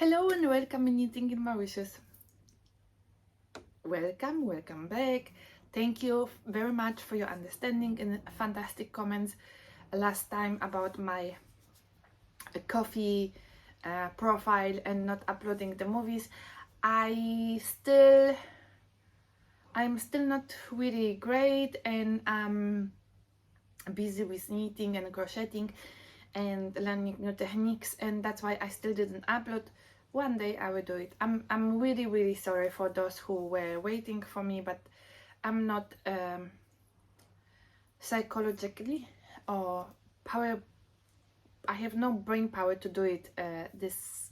Hello and welcome in Knitting in Mauritius. Welcome back. Thank you very much for your understanding and fantastic comments last time about my coffee profile and not uploading the movies. I'm still not really great, and I'm busy with knitting and crocheting and learning new techniques, and that's why I still didn't upload. One day I will do it. I'm really sorry for those who were waiting for me, but I'm not psychologically or I have no brain power to do it this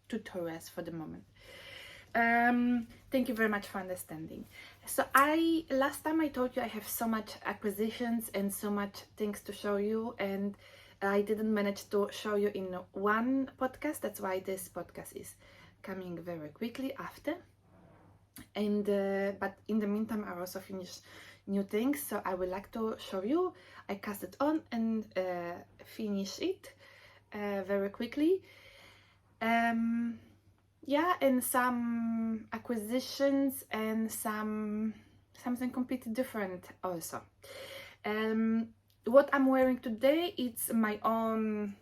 tutorials for the moment. Thank you very much for understanding. So last time I told you I have so much acquisitions and so much things to show you, and I didn't manage to show you in one podcast. That's why this podcast is coming very quickly after. And but in the meantime I also finished new things, so I would like to show you. I cast it on and finish it very quickly. Yeah, and some acquisitions and something completely different also. What I'm wearing today, it's my own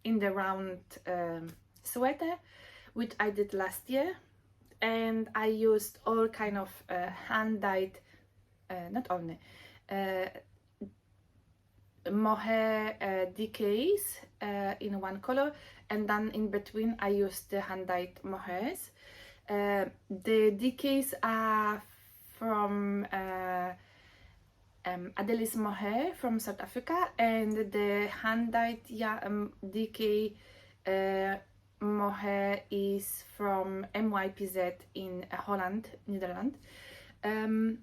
in the round sweater, which I did last year, and I used all kind of hand dyed, not only mohair decays in one color, and then in between I used the hand dyed mohairs. The decays are from ADELES mohair from South Africa, and the hand dyed decay mohair is from MYPZ in Holland, Netherlands.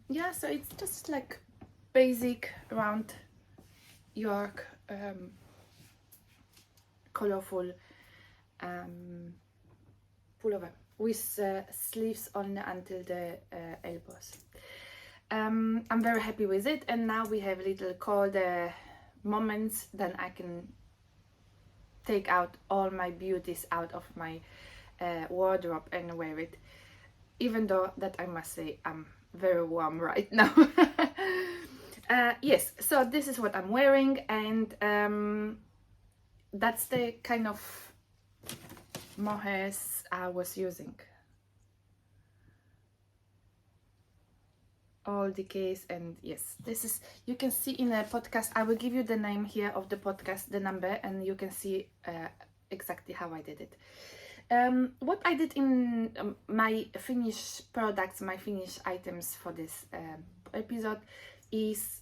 Yeah, so it's just like basic round York colorful pullover with sleeves only until the elbows. I'm very happy with it, and now we have little cold moments. Then I can take out all my beauties out of my wardrobe and wear it, even though that I must say I'm very warm right now. Yes, so this is what I'm wearing, and that's the kind of mohairs I was using. All decays, and yes, this is, you can see in a podcast. I will give you the name here of the podcast, the number, and you can see exactly how I did it. What I did in my finished products, my finished items for this episode is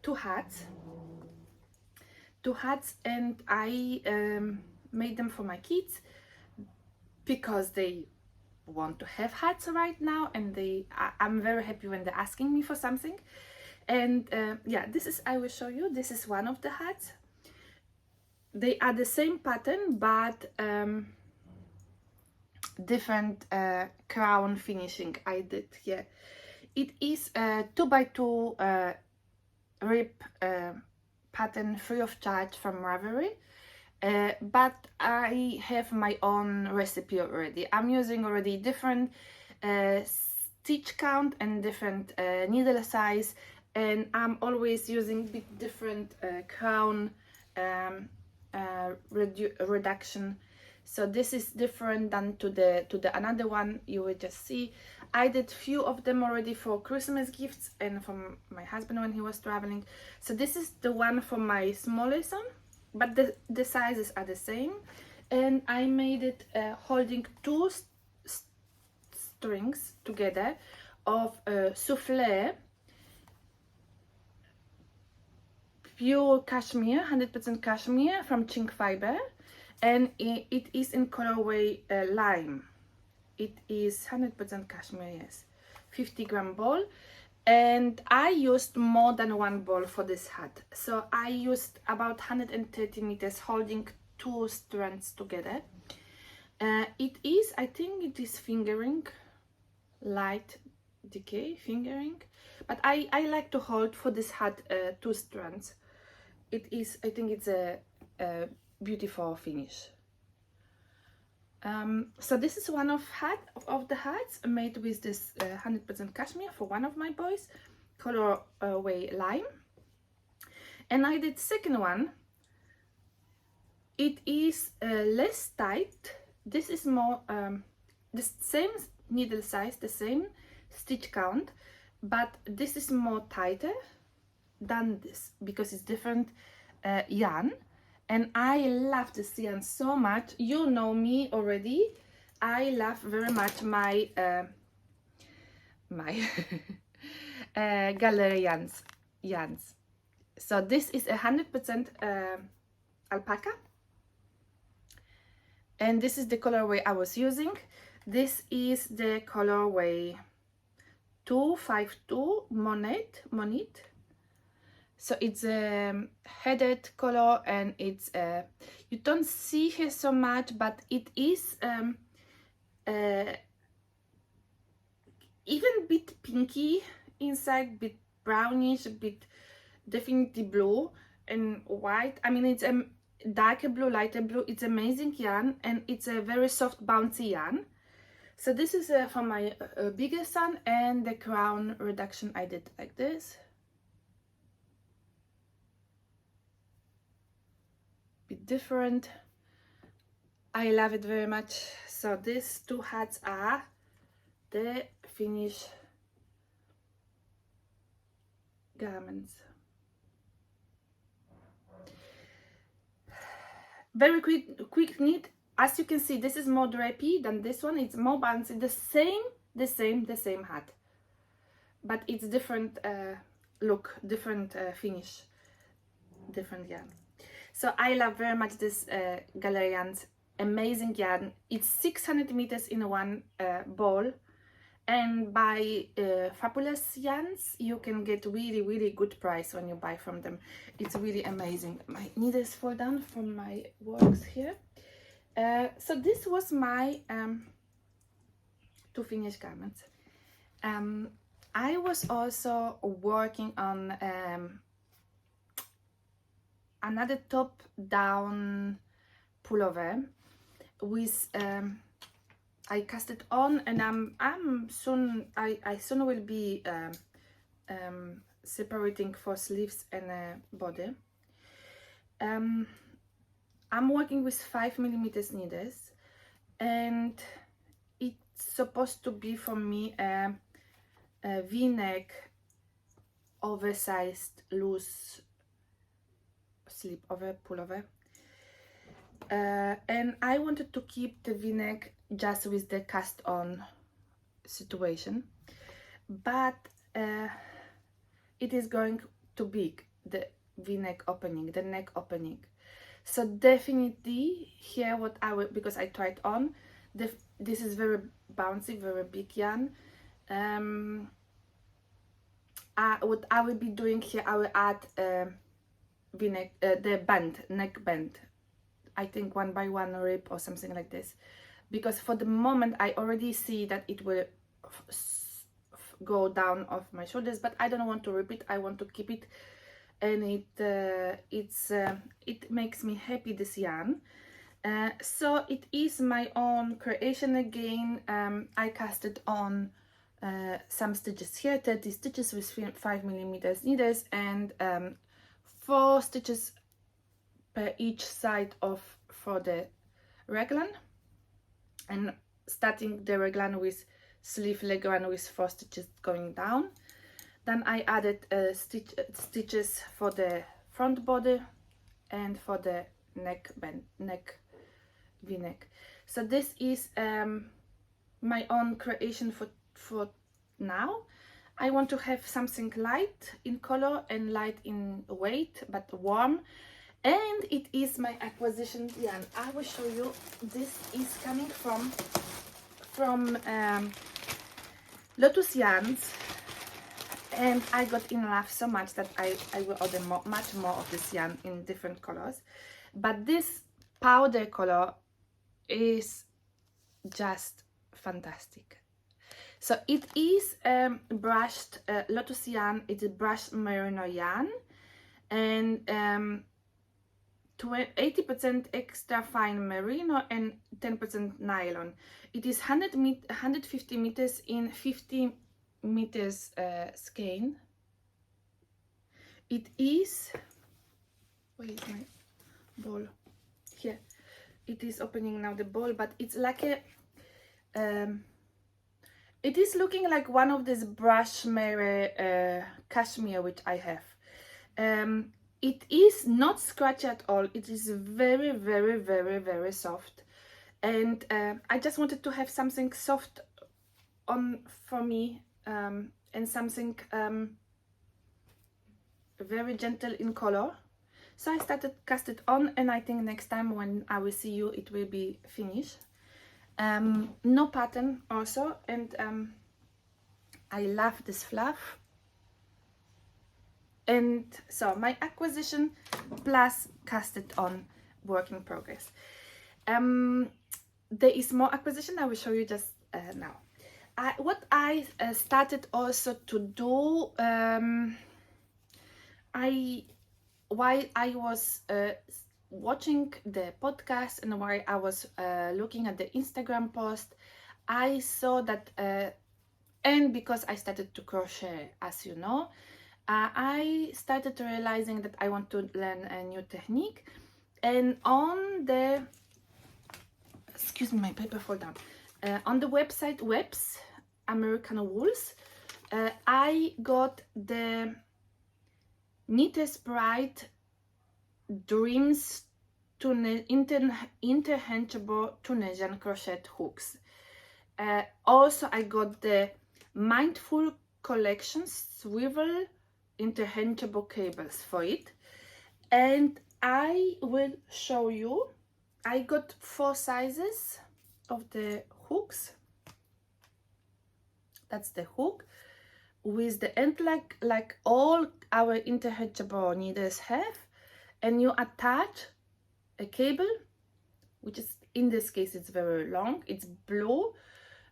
two hats, and I made them for my kids because they want to have hats right now, and I'm very happy when they're asking me for something. And yeah, this is, I will show you, this is one of the hats. They are the same pattern, but different crown finishing I did here. It is a 2x2 rib pattern, free of charge from Ravelry. But I have my own recipe already. I'm using already different stitch count and different needle size, and I'm always using different crown reduction. So this is different than to the another one. You will just see I did few of them already for Christmas gifts and from my husband when he was traveling. So this is the one for my smallest son, but the sizes are the same, and I made it holding two strings together of SOUFFLE pure cashmere, 100% cashmere from QING fiber, and it is in colorway lime. It is 100% cashmere, yes, 50-gram ball. And I used more than one ball for this hat, so I used about 130 meters holding two strands together. It is, I think it is fingering, light decay fingering, but I like to hold for this hat two strands. It is, I think it's a beautiful finish. So this is one of the hats made with this 100% cashmere for one of my boys, colorway lime. And I did second one. It is less tight. This is more the same needle size, the same stitch count, but this is more tighter than this because it's different yarn. And I love this yarn so much. You know me already. I love very much my gallery yarns. So this is 100% alpaca, and this is the colorway I was using. This is the colorway 252 Monite. So it's a headed color, and it's you don't see here so much, but it is even a bit pinky inside, bit brownish, a bit definitely blue and white. I mean, it's a darker blue, lighter blue. It's amazing yarn, and it's a very soft, bouncy yarn. So this is for my bigger son, and the crown reduction I did like this. Bit different. I love it very much. So these two hats are the finished garments. Very quick knit. As you can see, this is more drapey than this one. It's more bouncy. The same hat, but it's different look, different finish, different yarn. So I love very much this gallery yarns. Amazing yarn. It's 600 meters in one ball, and by Fabulous Yarns you can get really good price when you buy from them. It's really amazing. My needles fall down from my works here. So this was my two finished garments. I was also working on another top down pullover with I cast it on, and I soon will be separating for sleeves and body. I'm working with 5mm needles, and it's supposed to be for me a V-neck, oversized, loose slip over pullover. And I wanted to keep the V-neck just with the cast on situation, but it is going too big, the V-neck opening, the neck opening. So definitely here what I will, because I tried on, this is very bouncy, very big yarn. What I will be doing here, I will add V-neck, the band, neck band. I think 1x1 rib or something like this, because for the moment I already see that it will go down off my shoulders, but I don't want to rip it. I want to keep it, and it makes me happy, this yarn. So it is my own creation again. I casted on some stitches here, 30 stitches with 5mm needles, and 4 stitches per each side for the raglan, and starting the raglan with sleeve raglan with 4 stitches going down. Then I added stitches for the front body and for the neck bend, neck V-neck. So this is my own creation for now. I want to have something light in color and light in weight, but warm. And it is my acquisition yarn. I will show you. This is coming from Lotus yarns, and I got in love so much that I will order much more of this yarn in different colors. But this powder color is just fantastic. So it is brushed Lotus yarn. It's a brushed merino yarn, and 80% extra fine merino and 10% nylon. It is 150 meters in 50 meters skein. It is, where is my ball? Here. It is opening now the ball, but it's like a it is looking like one of these cashmere which I have. It is not scratchy at all. It is very, very, very, very soft, and I just wanted to have something soft on for me, and something very gentle in color. So I started cast it on, and I think next time when I will see you it will be finished. No pattern also, and I love this fluff. And so my acquisition plus cast it on, work in progress. There is more acquisition. I will show you just now. What I started also to do, while I was watching the podcast and while I was looking at the Instagram post, I saw that, and because I started to crochet, as you know, I started realizing that I want to learn a new technique. And on the, excuse me, my paper fall down, on the website Webs American Wools, I got the Knitter's Pride Dreams interchangeable Tunisian crochet hooks. Also I got the Mindful Collection swivel interchangeable cables for it, and I will show you. I got 4 sizes of the hooks. That's the hook with the end like all our interchangeable needles have, and you attach a cable, which is in this case it's very long, it's blue,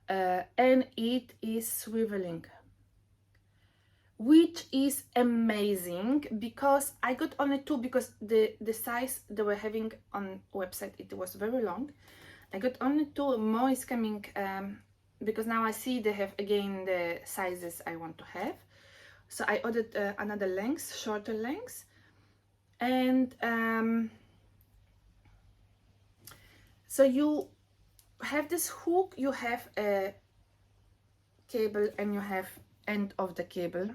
and it is swiveling, which is amazing, because I got only 2 because the size they were having on website, it was very long. I got only 2, more is coming, because now I see they have again the sizes I want to have. So I ordered another length, shorter length, and so you have this hook, you have a cable, and you have end of the cable,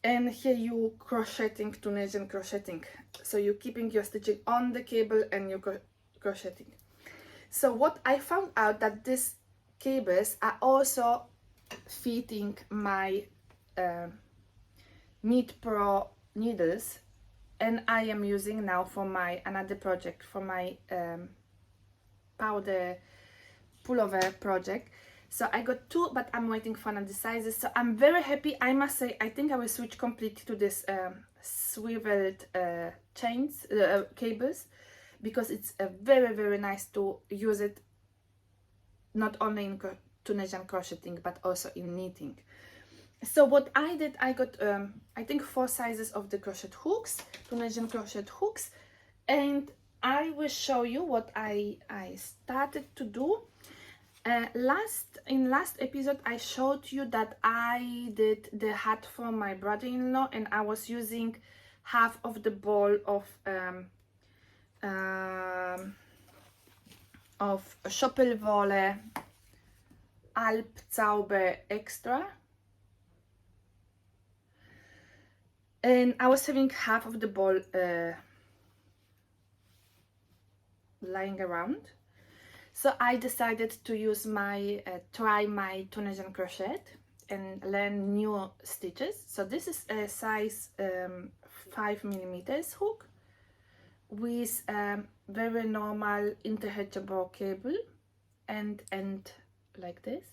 and here you crocheting, Tunisian crocheting, so you're keeping your stitching on the cable and you're crocheting. So what I found out that these cables are also fitting my Knit Pro needles, and I am using now for my another project, for my powder pullover project. So I got 2, but I'm waiting for another sizes. So I'm very happy. I must say, I think I will switch completely to this swiveled chains, cables, because it's very, very nice to use it not only in Tunisian crocheting but also in knitting. So what I did, I got I think 4 sizes of the crochet hooks, Tunisian crochet hooks, and I will show you what I started to do. In last episode I showed you that I did the hat for my brother-in-law, and I was using half of the ball of SCHOPPEL WOLLE ZAUBER extra, and I was having half of the ball lying around. So I decided to use my try my Tunisian crochet and learn new stitches. So this is a size 5mm hook with very normal interchangeable cable and like this,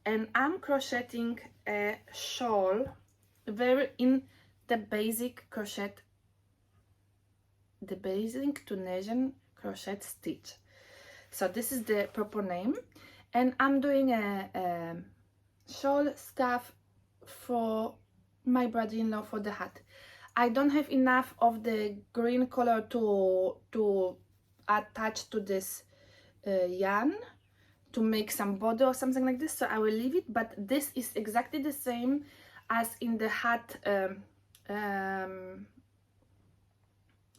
and I'm crocheting a shawl very in the basic crochet, the basic Tunisian crochet stitch. So this is the proper name, and I'm doing a shawl scarf for my brother-in-law for the hat. I don't have enough of the green color to attach to this yarn to make some border or something like this, so I will leave it. But this is exactly the same as in the hat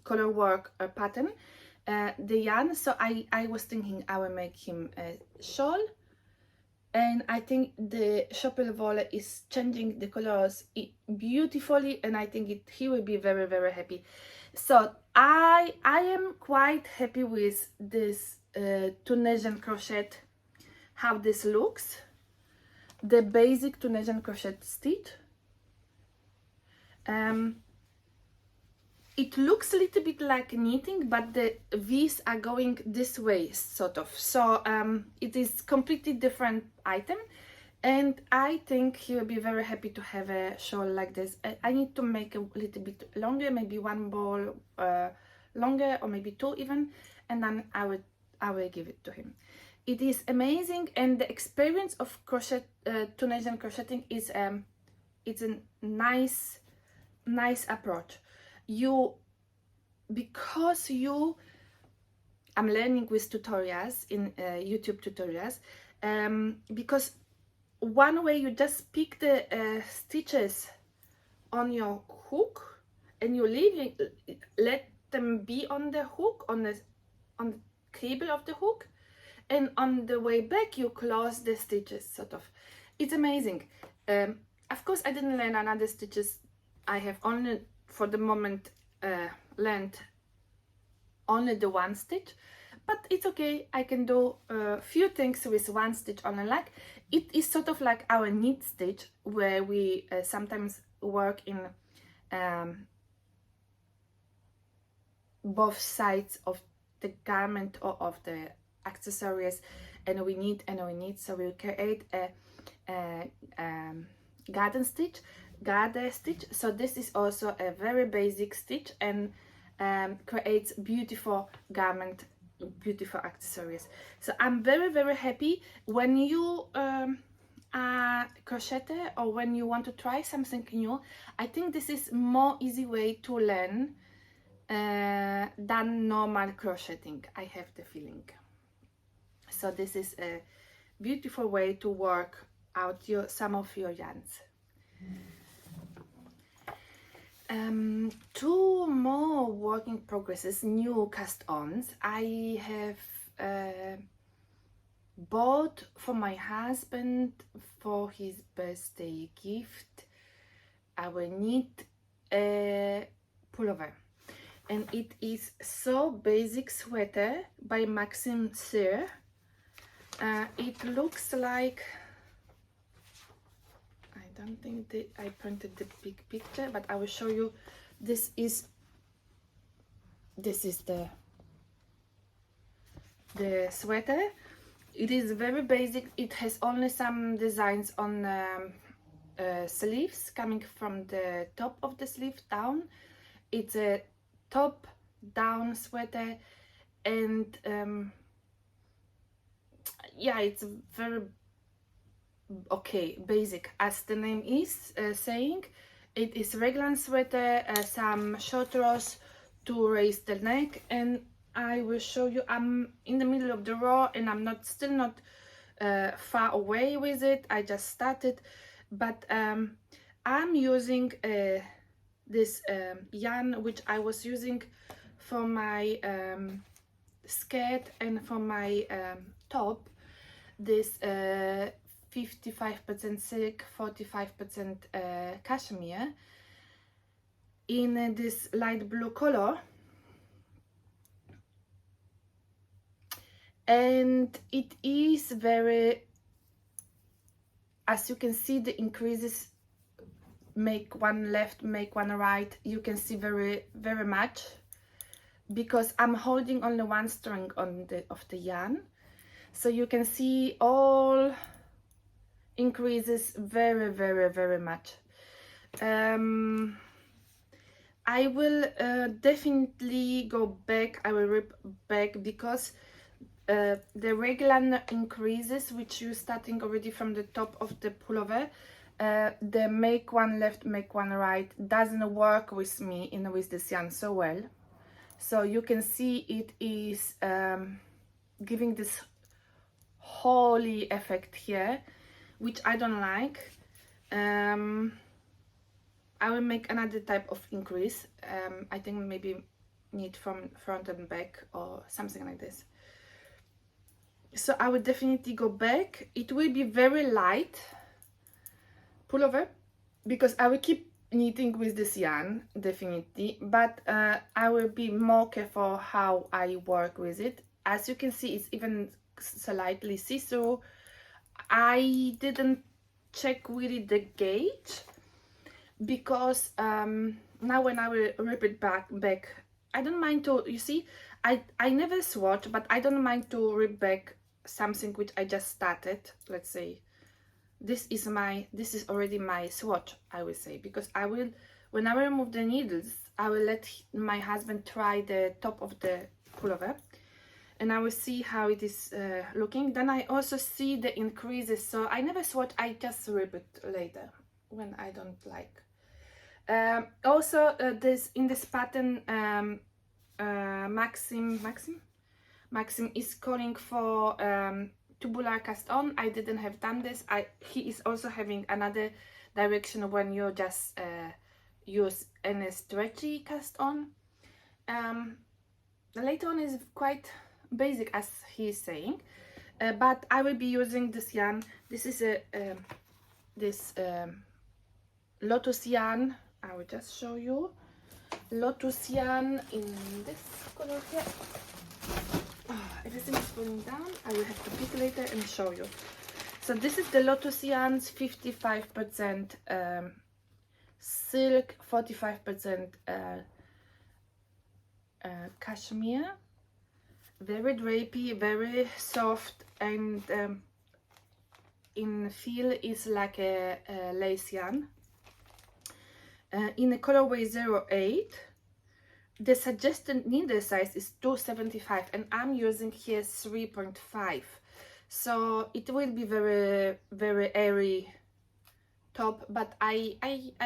color work pattern, the yarn. So I was thinking I will make him a shawl, and I think the SCHOPPEL Wolle is changing the colors beautifully, and I think he will be very, very happy. So I am quite happy with this Tunisian crochet, how this looks, the basic Tunisian crochet stitch. It looks a little bit like knitting, but the V's are going this way, sort of. So it is completely different item, and I think he will be very happy to have a shawl like this. I need to make a little bit longer, maybe one ball longer, or maybe two even, and then I will give it to him. It is amazing, and the experience of crochet, Tunisian crocheting is it's a nice approach. I'm learning with tutorials in YouTube tutorials, because one way you just pick the stitches on your hook and you let them be on the hook, on the cable of the hook, and on the way back you close the stitches, sort of. It's amazing. Of course I didn't learn another stitches. I have only for the moment learned only the one stitch, but it's okay. I can do a few things with one stitch only. Like it is sort of like our knit stitch, where we sometimes work in both sides of the garment or of the accessories, and we knit and we knit. So we create a garter stitch. So this is also a very basic stitch, and creates beautiful garment, beautiful accessories. So I'm very, very happy. When you are crocheter, or when you want to try something new, I think this is more easy way to learn than normal crocheting, I have the feeling. So this is a beautiful way to work out some of your yarns. Two more work in progresses, new cast-ons. I have bought for my husband for his birthday gift. I will knit a pullover, and it is so basic sweater by MYPZ. It looks like, I don't think I printed the big picture, but I will show you. This is the sweater. It is very basic. It has only some designs on sleeves coming from the top of the sleeve down. It's a top down sweater, and yeah, it's very okay, basic, as the name is saying. It is regular sweater, some short rows to raise the neck, and I will show you. I'm in the middle of the row, and I'm still not far away with it. I just started, but I'm using this yarn which I was using for my skirt and for my top. This 55% silk, 45% cashmere, in this light blue color, and it is very, as you can see, the increases, make one left, make one right, you can see very, very much, because I'm holding only one string of the yarn, so you can see all increases very, very, very much. I will definitely go back, I will rip back, because the regular increases, which you're starting already from the top of the pullover, the make one left, make one right doesn't work with me with this yarn so well. So you can see it is giving this holy effect here, which I don't like. I will make another type of increase. I think maybe need from front and back or something like this. So I will definitely go back. It will be very light pullover because I will keep knitting with this yarn definitely, but I will be more careful how I work with it. As you can see, it's even slightly see-through. I didn't check really the gauge because now when I will rip it back, I don't mind to, you see, I never swatch, but I don't mind to rip back something which I just started. Let's say this is already my swatch, I will say, because I will, when I will remove the needles, I will let my husband try the top of the pullover and I will see how it is looking. Then I also see the increases, so I never swatch, I just rip it later when I don't like. Also this in this pattern Maxim is calling for tubular cast on. I didn't have done this. He is also having another direction when you just use any stretchy cast on. The later one is quite basic as he is saying, but I will be using this yarn. This is a Lotus yarn. I will just show you Lotus yarn in this color here. Everything is falling down. I will have to pick later and show you. So this is the Lotus yarns, 55% silk, 45% cashmere. Very drapey, very soft, and in feel is like a lace yarn. In the colorway 08, the suggested needle size is 275 and I'm using here 3.5, so it will be very, very airy top, but I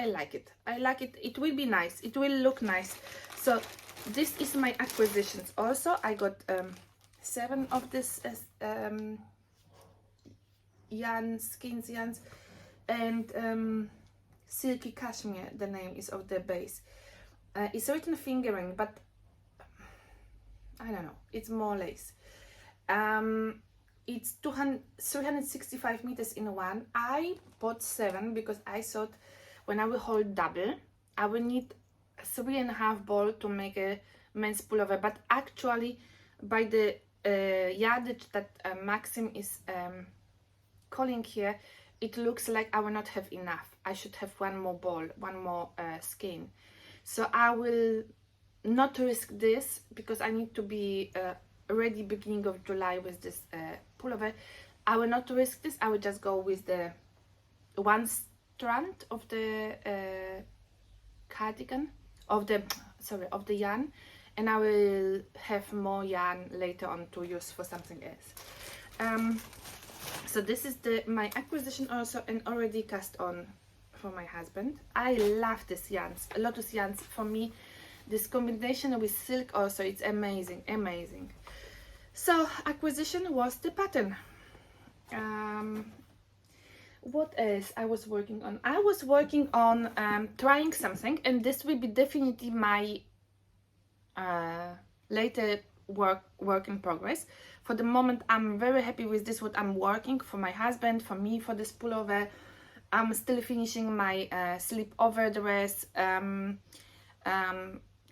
like it. I like it. It will be nice. It will look nice. So this is my acquisitions. Also, I got 7 of this skins yarns, and Silky Cashmere, the name is of the base. It's written fingering, but I don't know, it's more lace. It's 365 meters in one. I bought 7 because I thought when I will hold double I will need 3.5 ball to make a men's pullover, but actually by the yardage that Maxim is calling here, it looks like I will not have enough. I should have one more ball, one more skein. So I will not risk this because I need to be ready beginning of July with this pullover. I will not risk this. I will just go with the one strand of the cardigan, of the yarn, and I will have more yarn later on to use for something else. So this is my acquisition also, and already cast on for my husband. I love these yarns, Lotus yarns. For me, this combination with silk also, it's amazing, amazing. So acquisition was the pattern. What else I was working on? I was working on trying something, and this will be definitely my later work in progress. For the moment, I'm very happy with this, what I'm working for my husband, for me, for this pullover. I'm still finishing my slip over dress.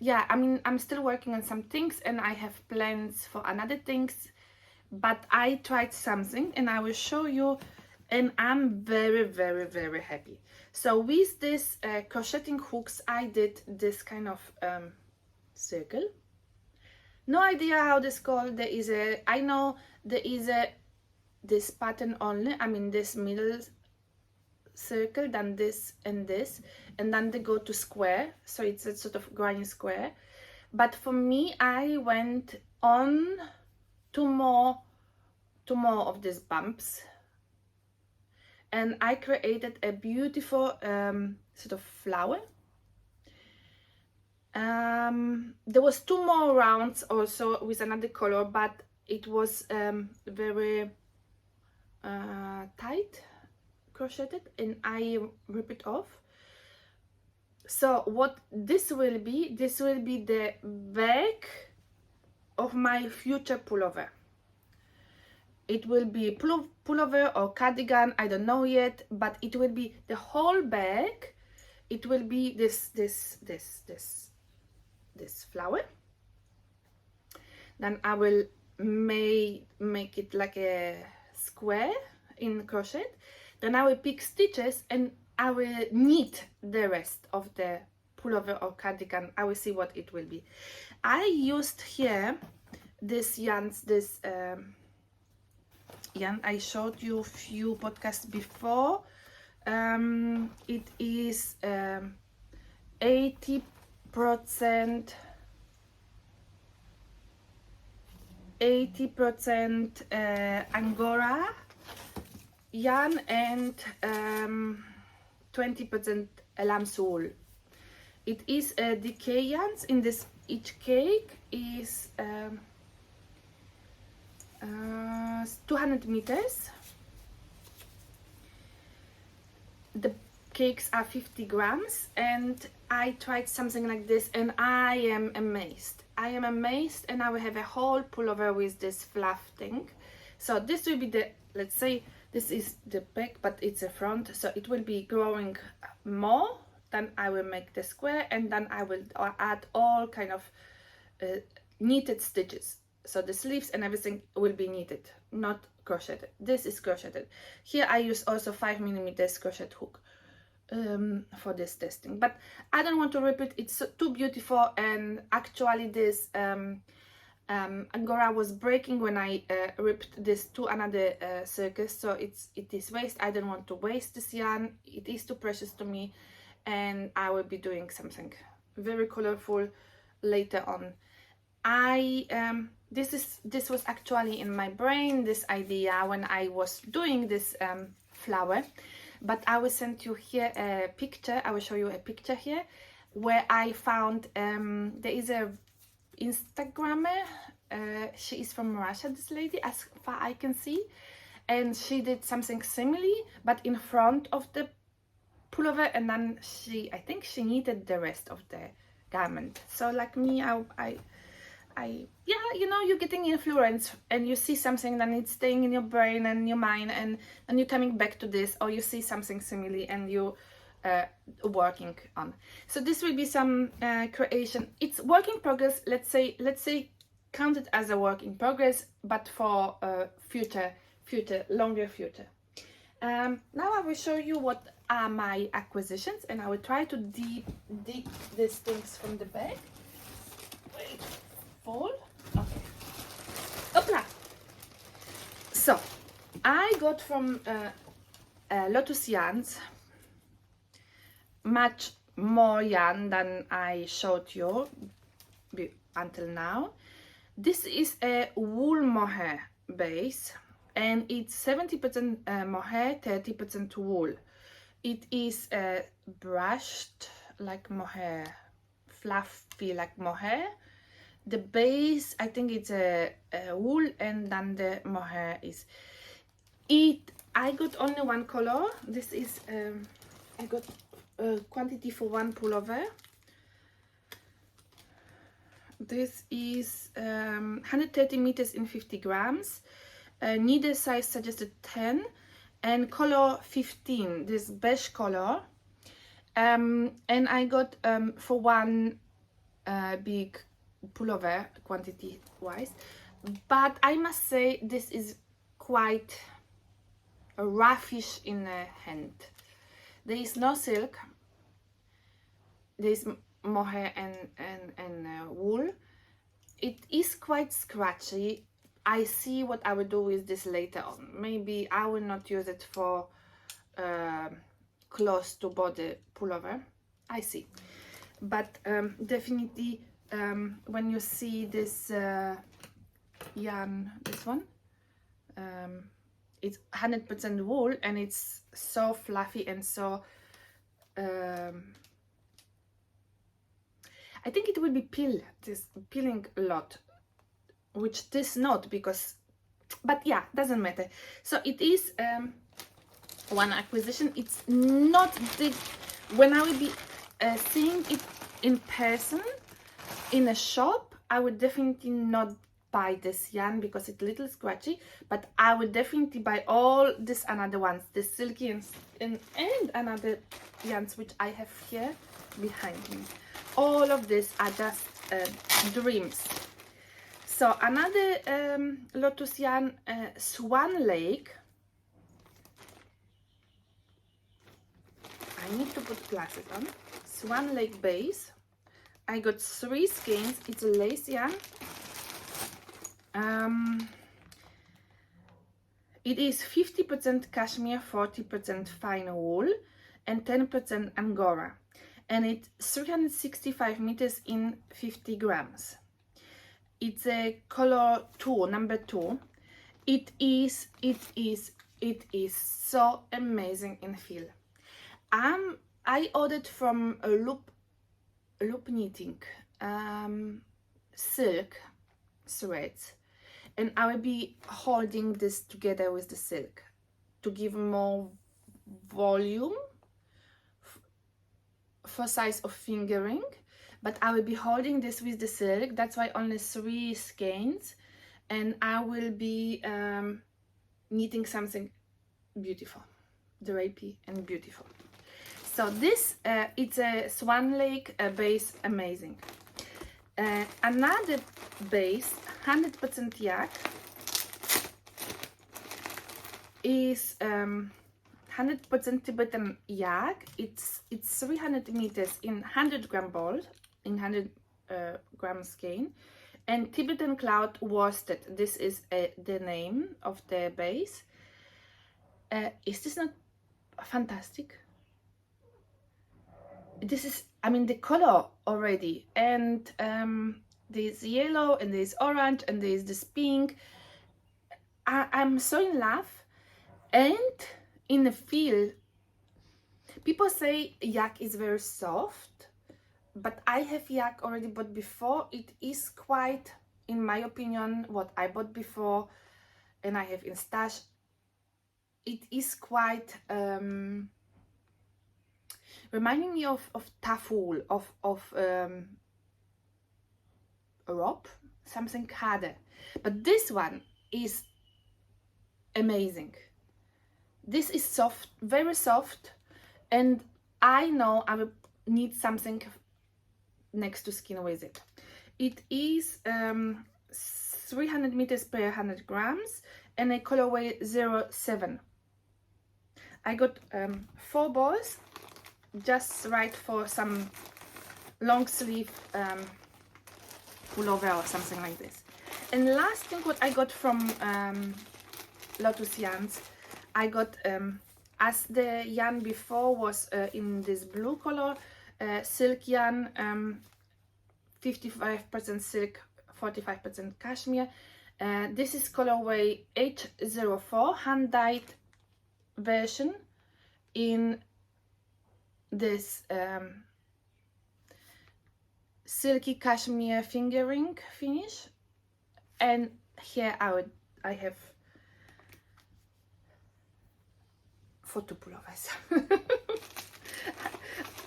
Yeah, I mean, I'm still working on some things and I have plans for another things, but I tried something and I will show you, and I'm very, very, very happy. So with this crocheting hooks, I did this kind of circle. No idea how this called. There is a, I know there is a this pattern only, I mean this middle circle, then this, and then they go to square, so it's a sort of granny square. But for me, I went on to more of these bumps, and I created a beautiful sort of flower. There was 2 more rounds also with another color, but it was very tight crocheted, and I rip it off. So what this will be the back of my future pullover. It will be pullover or cardigan, I don't know yet, but it will be the whole back. It will be this flower. Then I will make it like a square in crochet. Then I will pick stitches and I will knit the rest of the pullover or cardigan. I will see what it will be. I used here this yarns, this yarn I showed you a few podcasts before. It is 80% Angora yarn and 20% lamb's wool. It is decay yarns. In this, each cake is 200 meters. The cakes are 50 grams, and I tried something like this and I am amazed. I am amazed, and I will have a whole pullover with this fluff thing. So this will be the, let's say this is the back, but it's a front, so it will be growing more. Then I will make the square, and then I will add all kind of knitted stitches. So the sleeves and everything will be knitted, not crocheted. This is crocheted. Here I use also 5mm crochet hook for this testing, but I don't want to rip it. It's too beautiful, and actually this Angora was breaking when I ripped this to another circus, so it is waste. I don't want to waste this yarn. It is too precious to me, and I will be doing something very colorful later on. This was actually in my brain, this idea, when I was doing this flower, but I will send you here a picture. I will show you a picture here where I found there is a Instagrammer. She is from Russia, this lady, as far I can see, and she did something similar but in front of the pullover, and then I think she knitted the rest of the garment. So like me, yeah, you know, you're getting influence and you see something, then it's staying in your brain and your mind, and you're coming back to this, or you see something similar and you working on. So this will be some creation. It's work in progress. Let's say count it as a work in progress, but for longer future. Now I will show you what are my acquisitions, and I will try to dig these things from the bag. Wait. Okay. Opla. So I got from LOTHUS yarns much more yarn than I showed you until now. This is a wool mohair base, and it's 70% mohair, 30% wool. It is brushed like mohair, fluffy like mohair. The base, I think it's a wool, and then the mohair is it. I got only one color. This is I got quantity for one pullover. This is 130 meters in 50 grams. Needle size suggested 10 and color 15. This beige color. And I got for one big pullover quantity wise, but I must say this is quite roughish in the hand. There is no silk, there is mohair and wool. It is quite scratchy. I see what I will do with this later on. Maybe I will not use it for close to body pullover. I see, but definitely when you see this yarn, this one, it's 100% wool, and it's so fluffy and so I think it will be peeling a lot, which this not, because, but yeah, doesn't matter. So it is one acquisition. It's not the, when I will be seeing it in person in a shop, I would definitely not buy this yarn because it's a little scratchy, but I would definitely buy all these another ones, the silky and another yarns which I have here behind me. All of these are just dreams. So another Lotus yarn, Swan Lake. I need to put glasses on. Swan Lake base. I got 3 skeins. It's a lace yarn. It is 50% cashmere, 40% fine wool, and 10% angora. And it's 365 meters in 50 grams. It's a color 2, number 2. It is so amazing in feel. I ordered from a loop knitting silk threads, and I will be holding this together with the silk to give more volume for size of fingering, but I will be holding this with the silk. That's why only 3 skeins, and I will be knitting something beautiful, drapey and beautiful. So this it's a Swan Lake base, amazing. Another base, 100% yak, is 100% Tibetan yak. It's 300 meters in 100 gram ball, in 100 gram skein, and Tibetan cloud worsted. This is the name of the base. Is this not fantastic? This is, I mean, the color already, and there's yellow and there's orange and there's this pink. I'm so in love. And in the feel, people say yak is very soft, but I have yak already bought before. It is quite, in my opinion, what I bought before, and I have in stash, it is quite reminding me of tough wool, of rope, something harder. But this one is amazing. This is soft, very soft, and I know I will need something next to skin with it. It is 300 meters per 100 grams and a colorway 07. I got 4 balls, just right for some long sleeve pullover or something like this. And last thing what I got from Lotus yarns, I got, as the yarn before was in this blue color, silk yarn, 55% silk, 45% cashmere. This is colorway H04, hand-dyed version in this silky cashmere fingering finish. And here I have photo pullovers.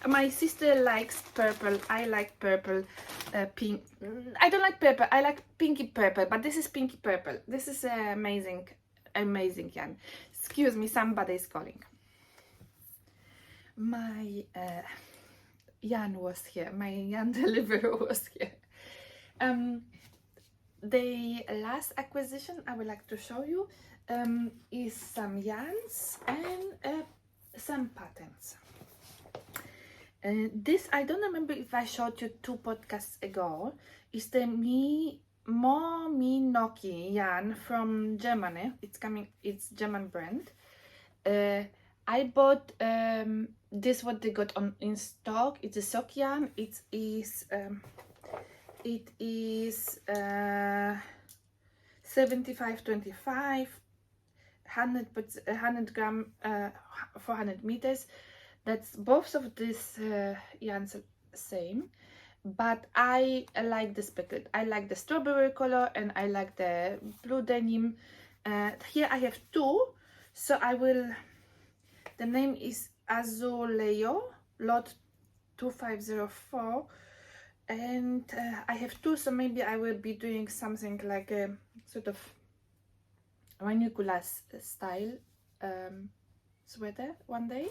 My sister likes purple, I like purple, pink. I don't like purple, I like pinky purple, but this is pinky purple. This is amazing, amazing yarn. Excuse me, somebody is calling. My yarn was here, my yarn deliverer was here. The last acquisition I would like to show you is some yarns and some patterns. This, I don't remember if I showed you 2 podcasts ago, is the Noki yarn from Germany. It's German brand. I bought this, what they got in stock. It's a sock yarn. It is 75-25, 100 gram 400 meters. That's both of these yarns same, but I like the speckled. I like the strawberry color and I like the blue denim. Here I have two, so I will, the name is Azuleo Lot 2504, and I have two, so maybe I will be doing something like a sort of ranunculus style sweater one day.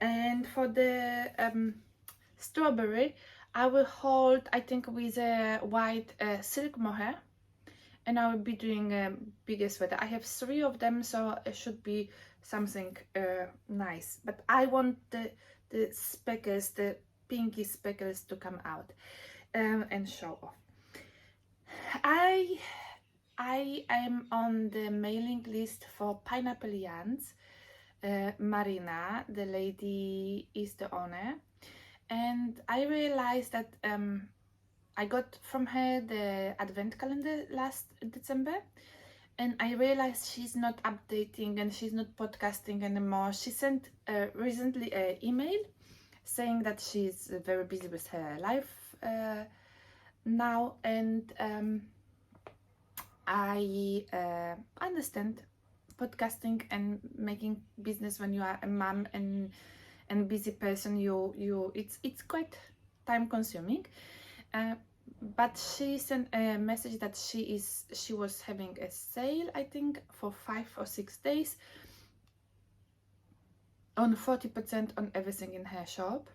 And for the strawberry, I will hold, I think, with a white silk mohair, and I will be doing a bigger sweater. I have 3 of them, so it should be something nice, but I want the speckles, the pinky speckles, to come out and show off. I am on the mailing list for Pineapple Yarns. Marina, the lady, is the owner, and I realized that I got from her the advent calendar last December, and I realized she's not updating and she's not podcasting anymore. She sent recently an email saying that she's very busy with her life now, and I understand podcasting and making business when you are a mom and busy person. It's quite time consuming, but she sent a message that she was having a sale, I think, for 5 or 6 days on 40% on everything in her shop.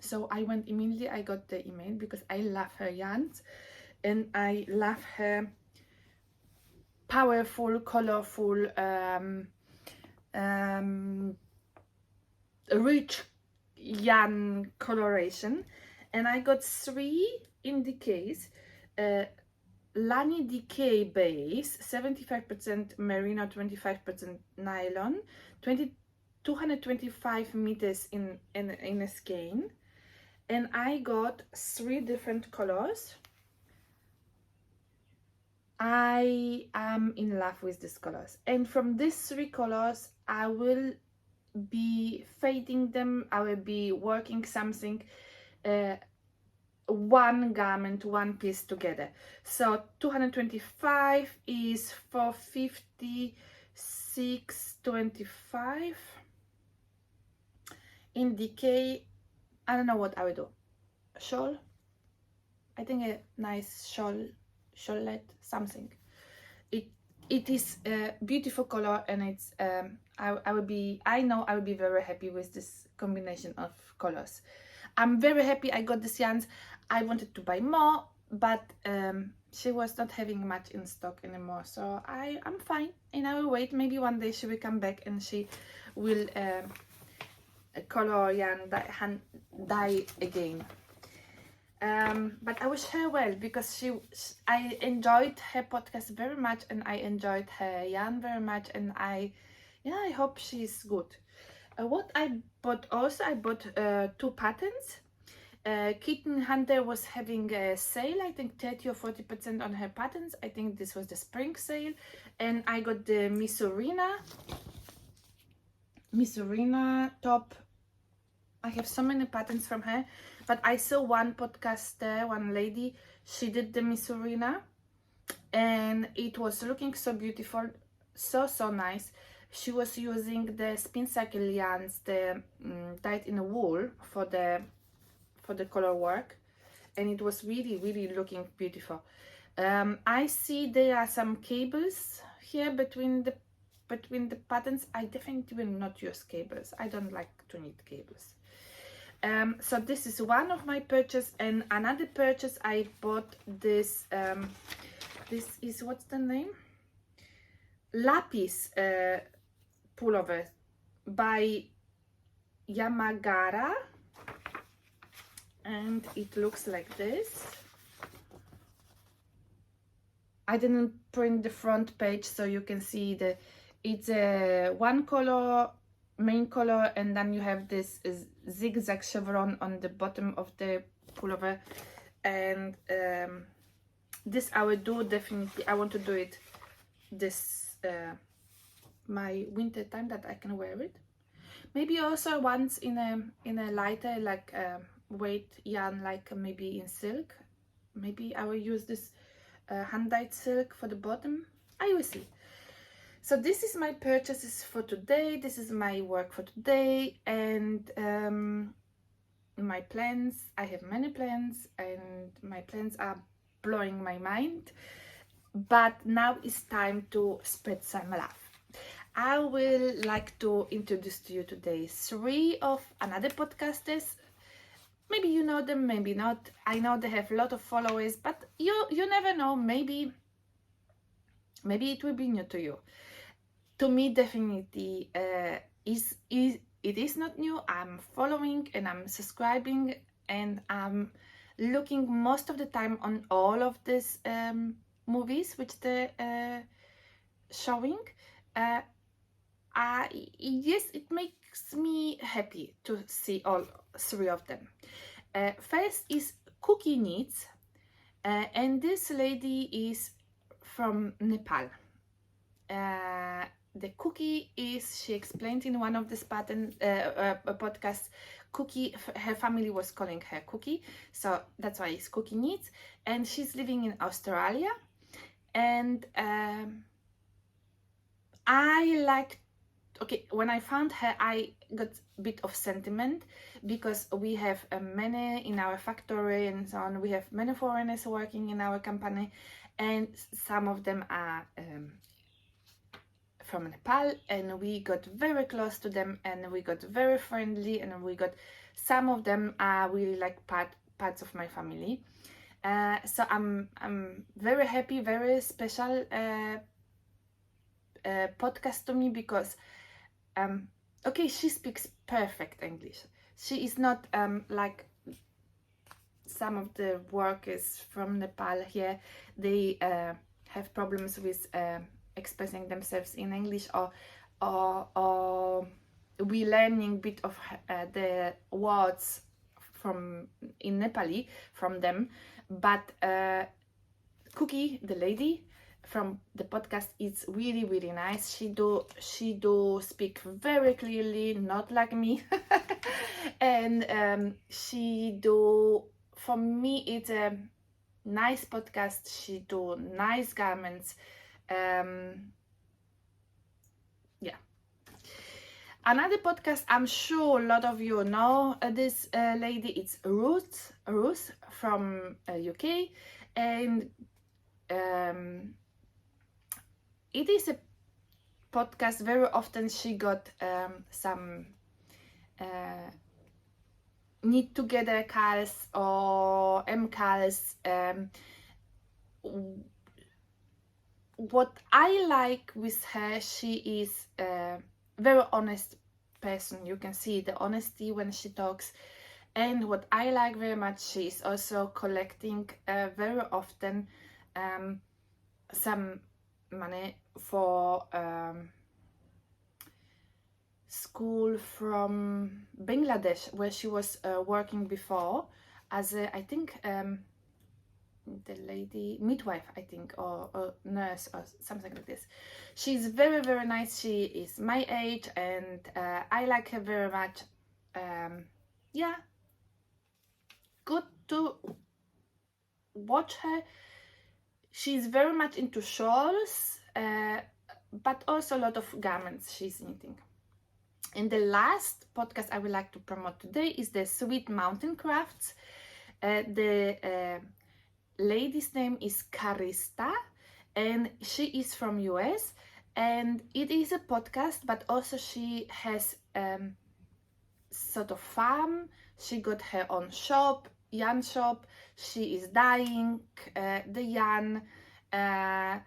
So I went immediately. I got the email because I love her yarns and I love her powerful, colorful, rich yarn coloration. And I got 3 in the case. Lani Decay base, 75% merino, 25% nylon, 225 meters in a skein, and I got 3 different colors. I am in love with these colors, and from these 3 colors I will be fading them. I will be working something, one garment, one piece together. So 225 is 456.25. In decay, I don't know what I will do. Shawl, I think a nice shawlette, something. It is a beautiful color, and it's I know I will be very happy with this combination of colors. I'm very happy I got these yarns. I wanted to buy more, but she was not having much in stock anymore, so I'm fine, and I will wait. Maybe one day she will come back and she will color yarn dye again. But I wish her well, because I enjoyed her podcast very much, and I enjoyed her yarn very much, and I hope she's good. What I bought also, I bought 2 patterns. Kitten Hunter was having a sale, I think 30 or 40% on her patterns. I think this was the spring sale, and I got the Misurina top. I have so many patterns from her, but I saw one podcaster, one lady, she did the Misurina, and it was looking so beautiful, so nice. She was using the spin cycle yarns, the dyed in wool for the color work, and it was really looking beautiful. I see there are some cables here between the patterns. I definitely will not use cables. I don't like to need cables. So this is one of my purchase, and another purchase, I bought this. This is, what's the name? Lapis pullover by Yamagara, and it looks like this. I didn't print the front page, so you can see it's a one color, main color, and then you have this zigzag chevron on the bottom of the pullover, and this I will do definitely. I want to do it this my winter time that I can wear it. Maybe also once in a lighter like weight yarn, like maybe in silk. Maybe I will use this hand-dyed silk for the bottom. I will see. So this is my purchases for today. This is my work for today, and my plans. I have many plans, and my plans are blowing my mind. But now it's time to spread some love. I will like to introduce to you today 3 of another podcasters. Maybe you know them, maybe not. I know they have a lot of followers, but you never know. Maybe it will be new to you. To me, definitely it is not new. I'm following and I'm subscribing, and I'm looking most of the time on all of these movies which they're showing. Yes, it makes me happy to see all 3 of them. First is Cookie Knits, and this lady is from Nepal. The Cookie is, she explained in one of this podcasts, Cookie, her family was calling her Cookie, so that's why it's Cookie Knits, and she's living in Australia. And I like, okay, when I found her, I got a bit of sentiment, because we have many in our factory and so on. We have many foreigners working in our company, and some of them are from Nepal, and we got very close to them, and we got very friendly, and we got, some of them are really like parts of my family. So I'm very happy, very special podcast to me, because okay, she speaks perfect English. She is not like some of the workers from Nepal here. They have problems with expressing themselves in English, or we learning bit of the words from in Nepali from them. But Cookie, the lady from the podcast, is really, really nice. She do speak very clearly, not like me. And she do, for me, it's a nice podcast. She do nice garments. Yeah. Another podcast, I'm sure a lot of you know this lady. It's Ruth from UK, and it is a podcast. Very often she got some knit together calls or calls. What I like with her, she is a very honest person. You can see the honesty when she talks. And what I like very much, she is also collecting very often some money for school from Bangladesh, where she was working before as a, I think, the lady midwife, I think, or nurse or something like this. She's very, very nice. She is my age, and I like her very much. Yeah, good to watch her. She's very much into shawls, but also a lot of garments she's knitting. And the last podcast I would like to promote today is the Sweet Mountain Crafts. The lady's name is Carista, and she is from US, and it is a podcast, but also she has sort of farm. She got her own shop, yarn shop. She is dyeing the yarn. I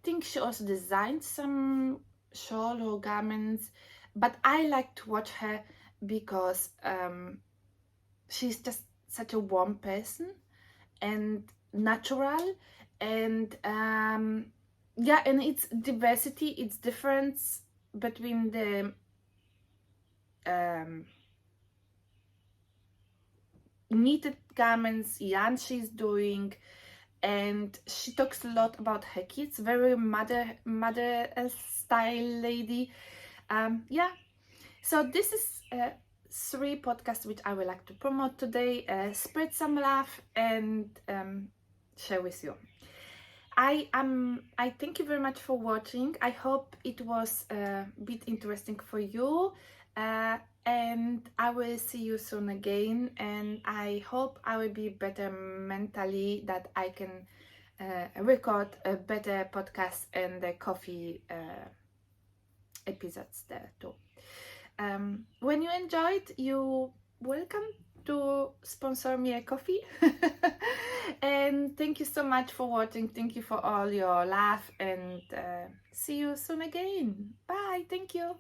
think she also designed some shawl or garments, but I like to watch her because she's just such a warm person and natural, and yeah, and it's diversity, it's difference between the knitted garments, yarn she's doing, and she talks a lot about her kids. Very mother style lady. Yeah, so this is 3 podcasts which I would like to promote today, spread some love and share with you. I thank you very much for watching. I hope it was a bit interesting for you, and I will see you soon again, and I hope I will be better mentally, that I can record a better podcast and the coffee episodes there too. When you enjoyed, you're welcome to sponsor me a coffee. And thank you so much for watching. Thank you for all your love, and see you soon again. Bye. Thank you.